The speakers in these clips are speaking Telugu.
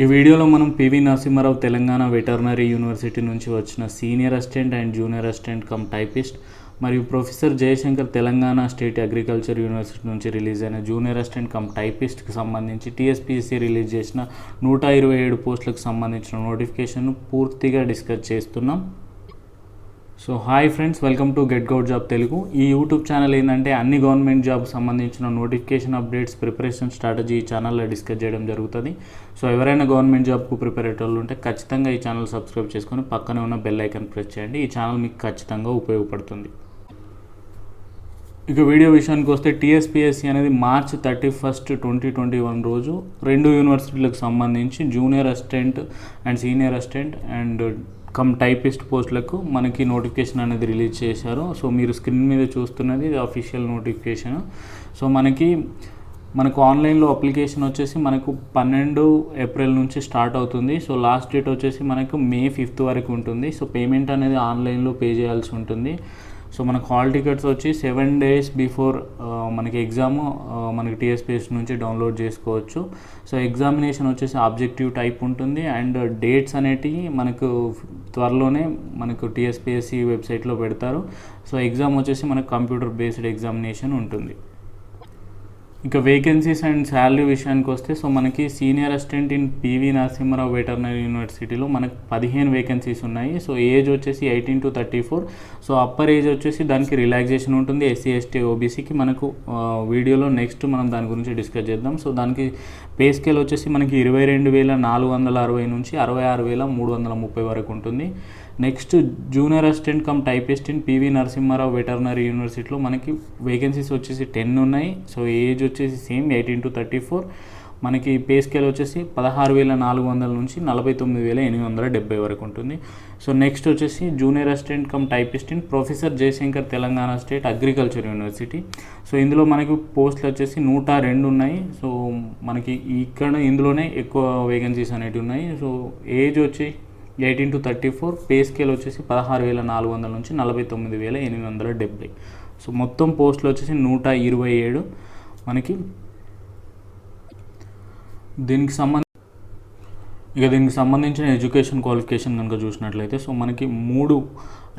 ఈ వీడియోలో మనం PV Narasimha Rao Telangana veterinary university నుంచి వచ్చిన senior assistant and junior assistant cum typist మరియు professor Jayashankar Telangana state agriculture university నుంచి రిలీజ్ అయిన జూనియర్ అసిస్టెంట్ కమ్ టైపిస్ట్కి సంబంధించి టీఎస్పీఎస్సీ రిలీజ్ చేసిన 127 పోస్టులకు సంబంధించిన నోటిఫికేషన్ను పూర్తిగా డిస్కస్ చేస్తున్నాం. So hi friends, welcome to get govt job Telugu. ఈ యూట్యూబ్ ఛానల్ ఏంటంటే అన్ని గవర్నమెంట్ జాబ్ సంబంధించిన నోటిఫికేషన్ అప్డేట్స్, ప్రిపరేషన్ స్ట్రాటజీ ఈ ఛానల్లో డిస్కస్ చేయడం జరుగుతుంది. సో ఎవరైనా గవర్నమెంట్ జాబ్కు ప్రిపేర్ అయ్యేటోళ్ళు ఉంటే ఖచ్చితంగా ఈ ఛానల్ సబ్స్క్రైబ్ చేసుకొని పక్కనే ఉన్న బెల్ ఐకాన్ ప్రెస్ చేయండి. ఈ ఛానల్ మీకు ఖచ్చితంగా ఉపయోగపడుతుంది. ఇక వీడియో విషయానికి వస్తే టీఎస్పీఎస్సీ అనేది March 31, 2021 రోజు 2 యూనివర్సిటీలకు సంబంధించి junior assistant and senior assistant and cum typist పోస్టులకు మనకి నోటిఫికేషన్ అనేది రిలీజ్ చేశారు. సో మీరు స్క్రీన్ మీద చూస్తున్నది అఫీషియల్ నోటిఫికేషన్. సో మనకు ఆన్లైన్లో అప్లికేషన్ వచ్చేసి మనకు 12 ఏప్రిల్ నుంచి స్టార్ట్ అవుతుంది. సో లాస్ట్ డేట్ వచ్చేసి మనకు May 5 వరకు ఉంటుంది. సో పేమెంట్ అనేది ఆన్లైన్లో పే చేయాల్సి ఉంటుంది. సో మనకు హాల్ టికెట్స్ వచ్చి 7 days బిఫోర్ మనకి ఎగ్జామ్ మనకి టీఎస్పీఎస్ నుంచి డౌన్లోడ్ చేసుకోవచ్చు. సో ఎగ్జామినేషన్ వచ్చేసి ఆబ్జెక్టివ్ టైప్ ఉంటుంది అండ్ డేట్స్ అనేటివి మనకు త్వరలోనే మనకు టీఎస్పీఎస్సీ వెబ్సైట్లో పెడతారు. సో ఎగ్జామ్ వచ్చేసి మనకు కంప్యూటర్ బేస్డ్ ఎగ్జామినేషన్ ఉంటుంది. ఇక వేకెన్సీస్ అండ్ శాలరీ విషయానికి వస్తే సో మనకి senior assistant in PV Narasimha Rao veterinary యూనివర్సిటీలో మనకు 15 వేకెన్సీస్ ఉన్నాయి. సో ఏజ్ వచ్చేసి 18 to 34. సో అప్పర్ ఏజ్ వచ్చేసి దానికి రిలాక్సేషన్ ఉంటుంది SC ST OBCకి. మనకు వీడియోలో నెక్స్ట్ మనం దాని గురించి డిస్కస్ చేద్దాం. సో దానికి పే స్కేల్ వచ్చేసి మనకి 22,460 నుంచి 66,330 వరకు ఉంటుంది. Next junior assistant cum typist in PV Narasimha Rao veterinary యూనివర్సిటీలో మనకి వేకెన్సీస్ వచ్చేసి 10 ఉన్నాయి. సో ఏజ్ వచ్చేసి సేమ్ 18 to 34. మనకి పే స్కేల్ వచ్చేసి 16,400 నుంచి 49,870 వరకు ఉంటుంది. సో నెక్స్ట్ వచ్చేసి junior assistant cum typist in professor Jayashankar Telangana state agriculture university. So ఇందులో మనకి పోస్టులు వచ్చేసి 102 ఉన్నాయి. సో మనకి ఇందులోనే ఎక్కువ వేకెన్సీస్ అనేవి ఉన్నాయి. సో ఏజ్ వచ్చి 18 to 34. పే స్కేల్ వచ్చేసి 16,400 నుంచి 49,870. సో మొత్తం పోస్టులు వచ్చేసి 127 మనకి. దీనికి సంబంధించిన ఎడ్యుకేషన్ క్వాలిఫికేషన్ కనుక చూసినట్లయితే సో మనకి 3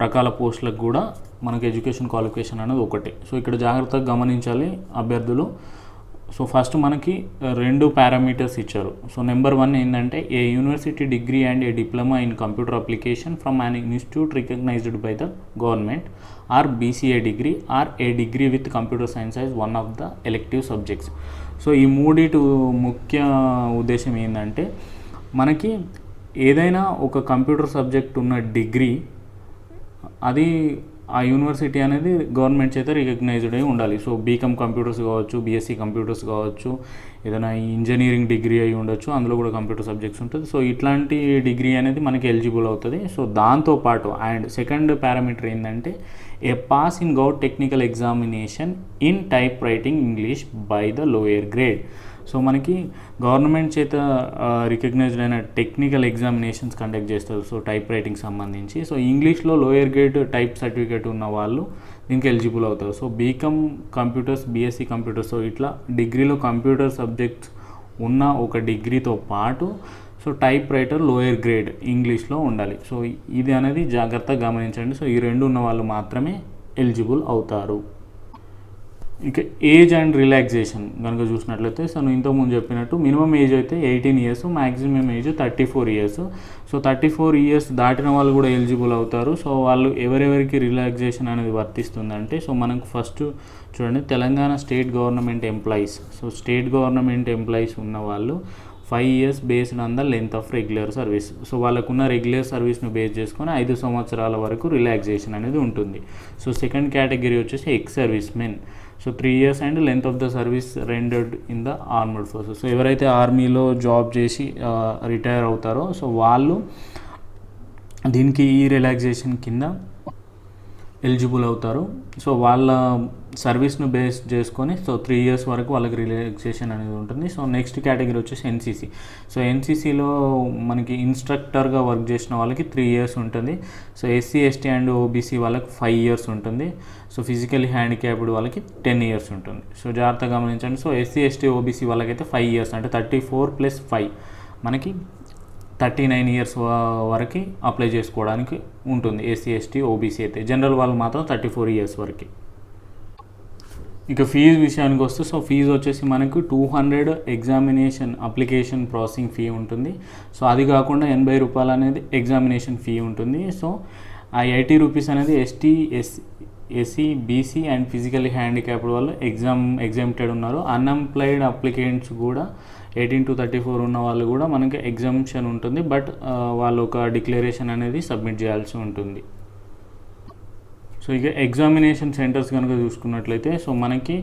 రకాల పోస్టులకు కూడా మనకి ఎడ్యుకేషన్ క్వాలిఫికేషన్ అనేది ఒకటే. సో ఇక్కడ జాగ్రత్తగా గమనించాలి అభ్యర్థులు. సో ఫస్ట్ మనకి 2 పారామీటర్స్ ఇచ్చారు. సో నెంబర్ 1 ఏంటంటే a university degree and a diploma in computer application from an institute recognised by the government or BCA degree or a degree with computer science as one of the elective subjects. So ఈ మూడిటి ముఖ్య ఉద్దేశం ఏంటంటే మనకి ఏదైనా ఒక కంప్యూటర్ సబ్జెక్ట్ ఉన్న డిగ్రీ అది ఆ యూనివర్సిటీ అనేది గవర్నమెంట్ చేత రికగ్నైజ్డ్ అయి ఉండాలి. సో బీకామ్ కంప్యూటర్స్ కావచ్చు, BSc కంప్యూటర్స్ కావచ్చు, ఏదైనా ఇంజనీరింగ్ డిగ్రీ అయి ఉండొచ్చు, అందులో కూడా కంప్యూటర్ సబ్జెక్ట్స్ ఉంటుంది. సో ఇట్లాంటి డిగ్రీ అనేది మనకి ఎలిజిబుల్ అవుతుంది. సో దాంతోపాటు అండ్ సెకండ్ పారామీటర్ ఏంటంటే a pass in govt technical examination in typewriting English by the lower grade. So మనకి గవర్నమెంట్ చేత రికగ్నైజ్డ్ అయిన టెక్నికల్ ఎగ్జామినేషన్స్ కండక్ట్ చేస్తారు. సో టైప్ రైటింగ్ సంబంధించి. సో ఇంగ్లీష్లో లోయర్ గ్రేడ్ టైప్ సర్టిఫికేట్ ఉన్న వాళ్ళు దీనికి ఎలిజిబుల్ అవుతారు. So BCom computers, BSc computers, so ఇట్లా డిగ్రీలో కంప్యూటర్ సబ్జెక్ట్స్ ఉన్న ఒక డిగ్రీతో పాటు so typewriter lower grade ఇంగ్లీష్లో ఉండాలి. సో ఇది అనేది జాగ్రత్తగా గమనించండి. సో ఈ 2 ఉన్న వాళ్ళు మాత్రమే ఎలిజిబుల్ అవుతారు. ఇక ఏజ్ అండ్ రిలాక్సేషన్ కనుక చూసినట్లయితే సో నేను ఇంతకుముందు చెప్పినట్టు మినిమం ఏజ్ అయితే 18 years, maximum age 34 years. So 34 years దాటిన వాళ్ళు కూడా ఎలిజిబుల్ అవుతారు. సో వాళ్ళు ఎవరెవరికి రిలాక్సేషన్ అనేది వర్తిస్తుందంటే సో మనకు ఫస్ట్ చూడండి, Telangana state government employees. So state government employees ఉన్న వాళ్ళు 5 years based on the length of regular service. So వాళ్ళకున్న రెగ్యులర్ సర్వీస్ను బేస్ చేసుకొని 5 సంవత్సరాల వరకు రిలాక్సేషన్ అనేది ఉంటుంది. సో సెకండ్ కేటగిరీ వచ్చేసి ex service men. So 3 years and length of the service rendered in the armoured forces. So ఎవరైతే ఆర్మీలో జాబ్ చేసి రిటైర్ అవుతారో సో వాళ్ళు దీనికి ఈ రిలాక్సేషన్ కింద ఎలిజిబుల్ అవుతారు. సో వాళ్ళ సర్వీస్ను బేస్ చేసుకొని సో 3 years వరకు వాళ్ళకి రిలాక్సేషన్ అనేది ఉంటుంది. సో నెక్స్ట్ కేటగిరీ వచ్చేసి NCC. సో NCCలో మనకి ఇన్స్ట్రక్టర్గా వర్క్ చేసిన వాళ్ళకి 3 years ఉంటుంది. So SC ST and OBC వాళ్ళకి 5 years ఉంటుంది. సో ఫిజికల్లీ హ్యాండిక్యాప్డ్ వాళ్ళకి 10 years ఉంటుంది. సో జాగ్రత్తగా గమనించండి. సో SC ST OBC వాళ్ళకైతే 5 years అంటే 34 + 5 మనకి 39 ఇయర్స్ వరకు అప్లై చేసుకోవడానికి ఉంటుంది. ఎస్సీ ఎస్టీ ఓబీసీ అయితే, జనరల్ వాళ్ళు మాత్రం 34 ఇయర్స్ వరకు. ఇక ఫీజు విషయానికి వస్తే, సో ఫీజు వచ్చేసి మనకు 200 ఎగ్జామినేషన్ అప్లికేషన్ ప్రాసెసింగ్ ఫీ ఉంటుంది. సో అది కాకుండా 80 రూపాయలు అనేది ఎగ్జామినేషన్ ఫీ ఉంటుంది. సో ఆ 80 రూపీస్ అనేది SC BC and physically handicapped వాళ్ళు ఎగ్జామ్టెడ్ ఉన్నారు. అన్ఎంప్లాయిడ్ అప్లికెంట్స్ కూడా 18 to 34 ఉన్న వాళ్ళు కూడా మనకి ఎగ్జామ్షన్ ఉంటుంది. బట్ వాళ్ళు ఒక డిక్లరేషన్ అనేది సబ్మిట్ చేయాల్సి ఉంటుంది. సో ఇక ఎగ్జామినేషన్ సెంటర్స్ కనుక చూసుకున్నట్లయితే, సో మనకి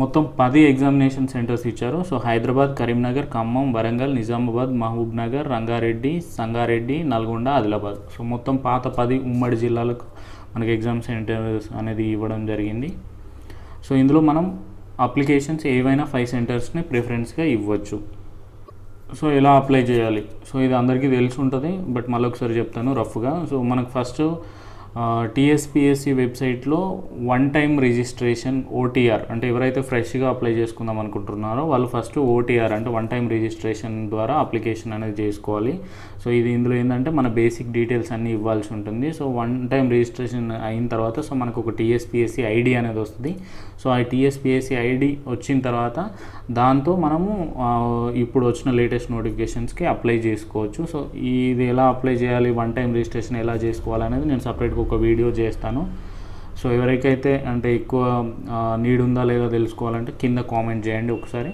మొత్తం 10 ఎగ్జామినేషన్ సెంటర్స్ ఇచ్చారు. సో హైదరాబాద్, కరీంనగర్, ఖమ్మం, వరంగల్, నిజామాబాద్, మహబూబ్ నగర్, రంగారెడ్డి, సంగారెడ్డి, నల్గొండ, ఆదిలాబాద్. సో మొత్తం పాత 10 ఉమ్మడి జిల్లాలకు మనకి ఎగ్జామ్ సెంటర్స్ అనేది ఇవ్వడం జరిగింది. సో ఇందులో మనం అప్లికేషన్స్ ఏవైనా 5 సెంటర్స్ని ప్రిఫరెన్స్గా ఇవ్వచ్చు. సో ఎలా అప్లై చేయాలి, సో ఇది అందరికీ తెలిసి ఉంటుంది, బట్ మళ్ళీ ఒకసారి చెప్తాను రఫ్గా. సో మనకు ఫస్ట్ టీఎస్పిఎస్సి వెబ్సైట్లో 1 టైం రిజిస్ట్రేషన్ ఓటీఆర్, అంటే ఎవరైతే ఫ్రెష్గా అప్లై చేసుకుందాం అనుకుంటున్నారో వాళ్ళు ఫస్ట్ ఓటీఆర్ అంటే 1 టైం రిజిస్ట్రేషన్ ద్వారా అప్లికేషన్ అనేది చేసుకోవాలి. సో ఇందులో ఏంటంటే మన బేసిక్ డీటెయిల్స్ అన్నీ ఇవ్వాల్సి ఉంటుంది. సో 1 టైం రిజిస్ట్రేషన్ అయిన తర్వాత సో మనకు ఒక టీఎస్పిఎస్సి ఐడి అనేది వస్తుంది. సో ఆ టీఎస్పిఎస్సి ఐడి వచ్చిన తర్వాత దాంతో మనము ఇప్పుడు వచ్చిన లేటెస్ట్ నోటిఫికేషన్స్కి అప్లై చేసుకోవచ్చు. సో ఇది ఎలా అప్లై చేయాలి, 1 టైం రిజిస్ట్రేషన్ ఎలా చేసుకోవాలనేది నేను సపరేట్గా ఒక వీడియో చేస్తాను. సో ఎవరికైతే అంటే ఎక్కువ నీడ్ ఉందా లేదా తెలుసుకోవాలంటే కింద కామెంట్ చేయండి ఒకసారి.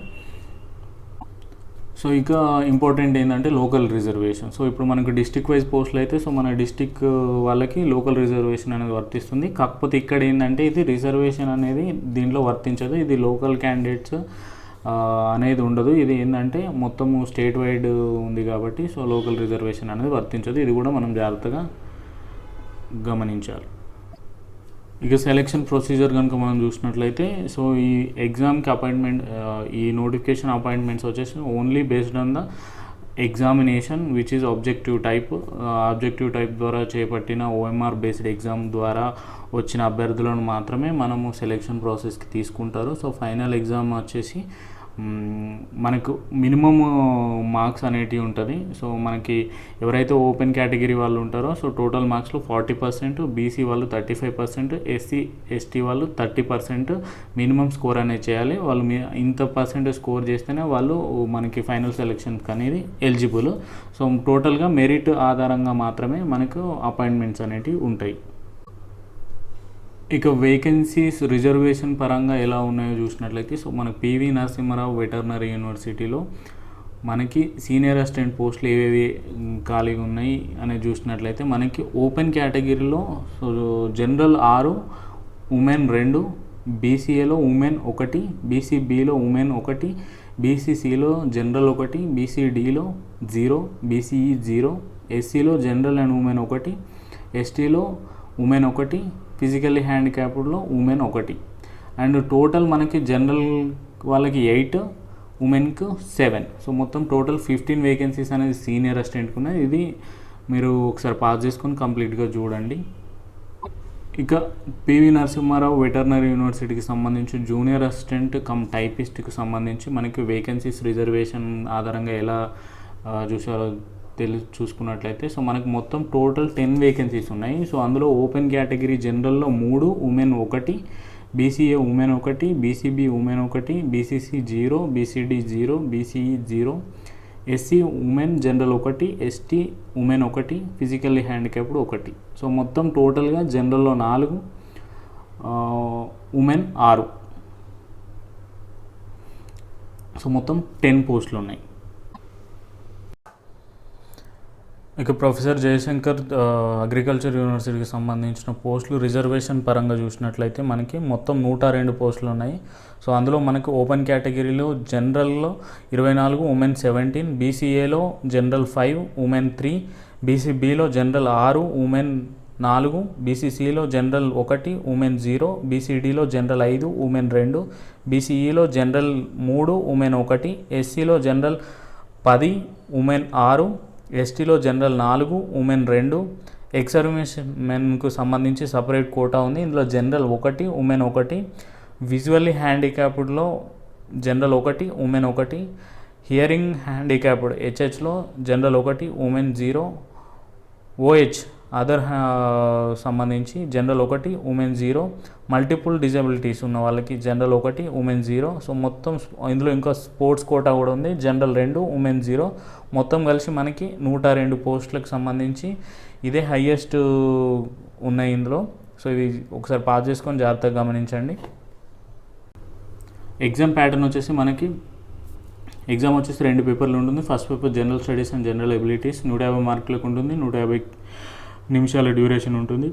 సో ఇక ఇంపార్టెంట్ ఏంటంటే లోకల్ రిజర్వేషన్. సో ఇప్పుడు మనకు డిస్ట్రిక్ట్ వైజ్ పోస్టులు అయితే సో మన డిస్ట్రిక్ట్ వాళ్ళకి లోకల్ రిజర్వేషన్ అనేది వర్తిస్తుంది. కాకపోతే ఇక్కడ ఏంటంటే ఇది రిజర్వేషన్ అనేది దీంట్లో వర్తించదు, ఇది లోకల్ క్యాండిడేట్స్ అనేది ఉండదు. ఇది ఏంటంటే మొత్తము స్టేట్ వైడ్ ఉంది కాబట్టి సో లోకల్ రిజర్వేషన్ అనేది వర్తించదు. ఇది కూడా మనం జాగ్రత్తగా గమనించాలి. ఇక సెలెక్షన్ ప్రొసీజర్ కనుక మనం చూసినట్లయితే సో ఈ ఎగ్జామ్కి అపాయింట్మెంట్, ఈ నోటిఫికేషన్ అపాయింట్మెంట్స్ వచ్చేసి only based on the examination which is objective type ద్వారా చేపట్టిన ఓఎంఆర్ బేస్డ్ ఎగ్జామ్ ద్వారా వచ్చిన అభ్యర్థులను మాత్రమే మనము సెలెక్షన్ ప్రాసెస్కి తీసుకుంటారు. సో ఫైనల్ ఎగ్జామ్ వచ్చేసి మనకు మినిమమ్ మార్క్స్ అనేటివి ఉంటుంది. సో మనకి ఎవరైతే ఓపెన్ కేటగిరీ వాళ్ళు ఉంటారో సో టోటల్ మార్క్స్లో 40%, బీసీ వాళ్ళు 35%, ఎస్సీ ఎస్టీ వాళ్ళు 30% మినిమం స్కోర్ అనేది చేయాలి. వాళ్ళు ఇంత పర్సెంటేజ్ స్కోర్ చేస్తేనే వాళ్ళు మనకి ఫైనల్ సెలెక్షన్కి అనేది ఎలిజిబుల్. సో టోటల్గా మెరిట్ ఆధారంగా మాత్రమే మనకు అపాయింట్మెంట్స్ అనేటివి ఉంటాయి. ఇక వేకెన్సీస్ రిజర్వేషన్ పరంగా ఎలా ఉన్నాయో చూసినట్లయితే సో మనకు పివి నరసింహారావు వెటర్నరీ యూనివర్సిటీలో మనకి సీనియర్ అసిస్టెంట్ పోస్టులు ఏవేవి ఖాళీగా ఉన్నాయి అనేది చూసినట్లయితే మనకి ఓపెన్ కేటగిరీలో సో జనరల్ 6, ఉమెన్ 2, బీసీఏలో ఉమెన్ 1, బీసీబీలో ఉమెన్ 1, బీసీసీలో జనరల్ 1, బీసీడీలో 0, బీసీఈ 0, ఎస్సీలో జనరల్ అండ్ ఉమెన్ 1, ఎస్టీలో ఉమెన్ 1, ఫిజికల్లీ హ్యాండిక్యాప్డ్లో ఉమెన్ 1. అండ్ టోటల్ మనకి జనరల్ వాళ్ళకి 8, ఉమెన్కు 7. సో మొత్తం టోటల్ 15 వేకెన్సీస్ అనేది సీనియర్ అసిస్టెంట్కి ఉన్నాయి. ఇది మీరు ఒకసారి పాస్ చేసుకొని కంప్లీట్గా చూడండి. ఇక పివి నరసింహారావు వెటర్నరీ యూనివర్సిటీకి సంబంధించి జూనియర్ అసిస్టెంట్ కమ్ టైపిస్ట్కి సంబంధించి మనకి వేకెన్సీస్ రిజర్వేషన్ ఆధారంగా ఎలా చూసారో చూసుకున్నట్లయితే సో మనకు మొత్తం టోటల్ 10 వేకెన్సీస్ ఉన్నాయి. సో అందులో ఓపెన్ కేటగిరీ జనరల్లో 3, women 1, BCA women 1, BCB women 1, BCC 0, BCD 0, BCE 0, SC women general 1, ST women 1, physically handicapped 1. So మొత్తం టోటల్గా జనరల్లో 4, ఉమెన్ 6. సో మొత్తం 10 పోస్టులు ఉన్నాయి. ఇక ప్రొఫెసర్ జయశంకర్ అగ్రికల్చర్ యూనివర్సిటీకి సంబంధించిన పోస్టులు రిజర్వేషన్ పరంగా చూసినట్లయితే మనకి మొత్తం 102 పోస్టులు ఉన్నాయి. సో అందులో మనకు ఓపెన్ కేటగిరీలో జనరల్లో 24, ఉమెన్ 17, బీసీఏలో జనరల్ 5, ఉమెన్ 3, బీసీబీలో జనరల్ 6, ఉమెన్ 4, బీసీసీలో జనరల్ 1, ఉమెన్ 0, బీసీడీలో జనరల్ 5, ఉమెన్ 2, బీసీఈలో జనరల్ 3, ఉమెన్ 1, ఎస్సీలో జనరల్ 10, ఉమెన్ 6, ఎస్టీలో జనరల్ 4, ఉమెన్ 2. ఎక్స్ సర్వీస్మెన్ మెన్కు సంబంధించి సపరేట్ కోటా ఉంది. ఇందులో జనరల్ 1, ఉమెన్ 1, విజువల్లీ హ్యాండిక్యాప్డ్లో జనరల్ 1, ఉమెన్ 1, హియరింగ్ హ్యాండిక్యాప్డ్ హెచ్హెచ్లో జనరల్ 1, ఉమెన్ 0. ఓహెచ్ అదర్ సంబంధించి జనరల్ 1, ఉమెన్ 0. మల్టిపుల్ డిజబిలిటీస్ ఉన్న వాళ్ళకి జనరల్ 1, ఉమెన్ 0. సో మొత్తం ఇందులో ఇంకా స్పోర్ట్స్ కోటా కూడా ఉంది, జనరల్ 2, ఉమెన్ 0. మొత్తం కలిసి మనకి 102 పోస్టులకు సంబంధించి ఇదే హైయెస్ట్ ఉన్నాయి ఇందులో. సో ఇవి ఒకసారి పాస్ చేసుకొని జాగ్రత్తగా గమనించండి. ఎగ్జామ్ ప్యాటర్న్ వచ్చేసి మనకి ఎగ్జామ్ వచ్చేసి 2 పేపర్లు ఉంటుంది. First paper general studies and general abilities 150 మార్కులకు ఉంటుంది, 150 నిమిషాల డ్యూరేషన్ ఉంటుంది.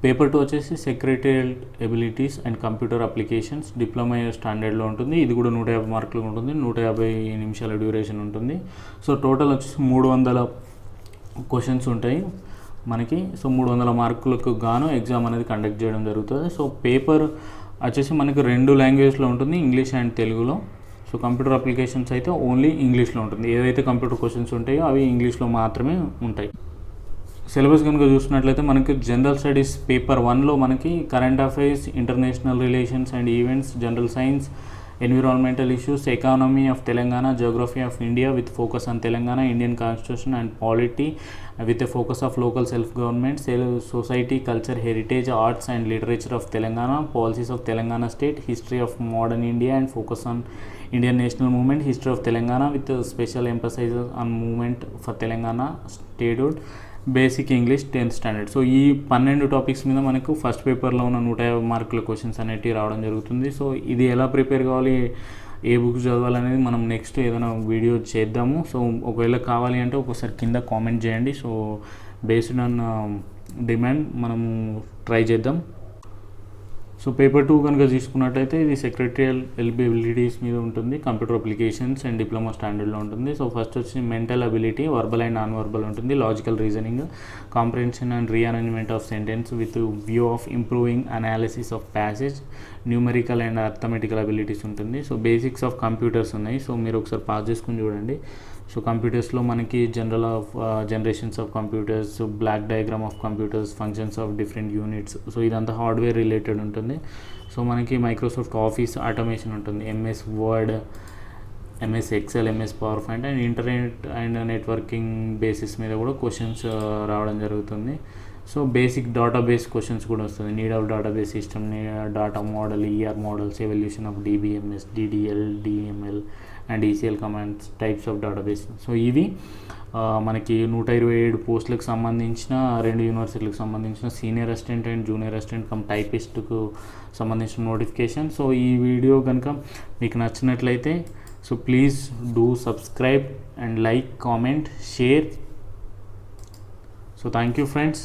పేపర్ 2 వచ్చేసి secretarial abilities and computer applications diploma స్టాండర్డ్లో ఉంటుంది. ఇది కూడా 150 మార్కులకు ఉంటుంది, 150 నిమిషాల డ్యూరేషన్ ఉంటుంది. సో టోటల్ వచ్చేసి 300 క్వశ్చన్స్ ఉంటాయి మనకి. సో 300 మార్కులకు గాను ఎగ్జామ్ అనేది కండక్ట్ చేయడం జరుగుతుంది. సో పేపర్ వచ్చేసి మనకి 2 లాంగ్వేజ్లో ఉంటుంది, ఇంగ్లీష్ అండ్ తెలుగులో. సో కంప్యూటర్ అప్లికేషన్స్ అయితే ఓన్లీ ఇంగ్లీష్లో ఉంటుంది. ఏదైతే కంప్యూటర్ క్వశ్చన్స్ ఉంటాయో అవి ఇంగ్లీష్లో మాత్రమే ఉంటాయి. సిలబస్ కనుక చూసినట్లయితే మనకి జనరల్ స్టడీస్ పేపర్ 1లో మనకి current affairs, international relations and events, general science, environmental issues, economy of Telangana, geography of India with focus on Telangana, Indian constitution and polity with a focus of local self-government, society, culture, heritage, arts and literature of Telangana, policies of Telangana state, history of modern India and focus on Indian national movement, history of Telangana with a special emphasis on movement for Telangana statehood, basic English 10th standard. So ఈ 12 టాపిక్స్ మీద మనకు ఫస్ట్ పేపర్లో ఉన్న 150 మార్కుల క్వశ్చన్స్ అనేటివి రావడం జరుగుతుంది. సో ఇది ఎలా ప్రిపేర్ కావాలి, ఏ బుక్స్ చదవాలనేది మనం నెక్స్ట్ ఏదైనా వీడియో చేద్దాము. సో ఒకవేళ కావాలి అంటే ఒకసారి కింద కామెంట్ చేయండి. సో బేస్డ్ ఆన్ డిమాండ్ మనము ట్రై చేద్దాం. సో పేపర్ 2 కనుక తీసుకున్నట్టయితే ఇది సెక్రటరియల్ ఎలిజిబిలిటీస్ మీద ఉంటుంది, కంప్యూటర్ అప్లికేషన్స్ అండ్ డిప్లొమా స్టాండర్డ్లో ఉంటుంది. సో ఫస్ట్ వచ్చి mental ability, verbal and non verbal ఉంటుంది, logical reasoning, comprehension and rearrangement of sentence with view of improving analysis of passage, numerical and arithmetical abilities ఉంటుంది. సో బేసిక్స్ ఆఫ్ కంప్యూటర్స్ ఉన్నాయి. సో మీరు ఒకసారి పాస్ చేసుకుని చూడండి. సో కంప్యూటర్స్లో మనకి general of generations of computers, block diagram of computers, functions of different units. So ఇదంతా హార్డ్వేర్ రిలేటెడ్ ఉంటుంది. సో మనకి మైక్రోసాఫ్ట్ ఆఫీస్ ఆటోమేషన్ ఉంటుంది, MS word, MS Excel, MS power point and internet and networking basis మీద కూడా క్వశ్చన్స్ రావడం జరుగుతుంది. సో బేసిక్ డేటాబేస్ క్వశ్చన్స్ కూడా వస్తుంది, need of database system, data model, ER models, evolution of DBMS, DDL, DML and ECL commands, types of database. So ఇవి మనకి 127 పోస్టులకు సంబంధించిన 2 యూనివర్సిటీలకు సంబంధించిన senior assistant and junior assistant cum టైపిస్ట్కు సంబంధించిన నోటిఫికేషన్. సో ఈ వీడియో కనుక మీకు నచ్చినట్లయితే so please do subscribe and like, comment, share. So thank you friends.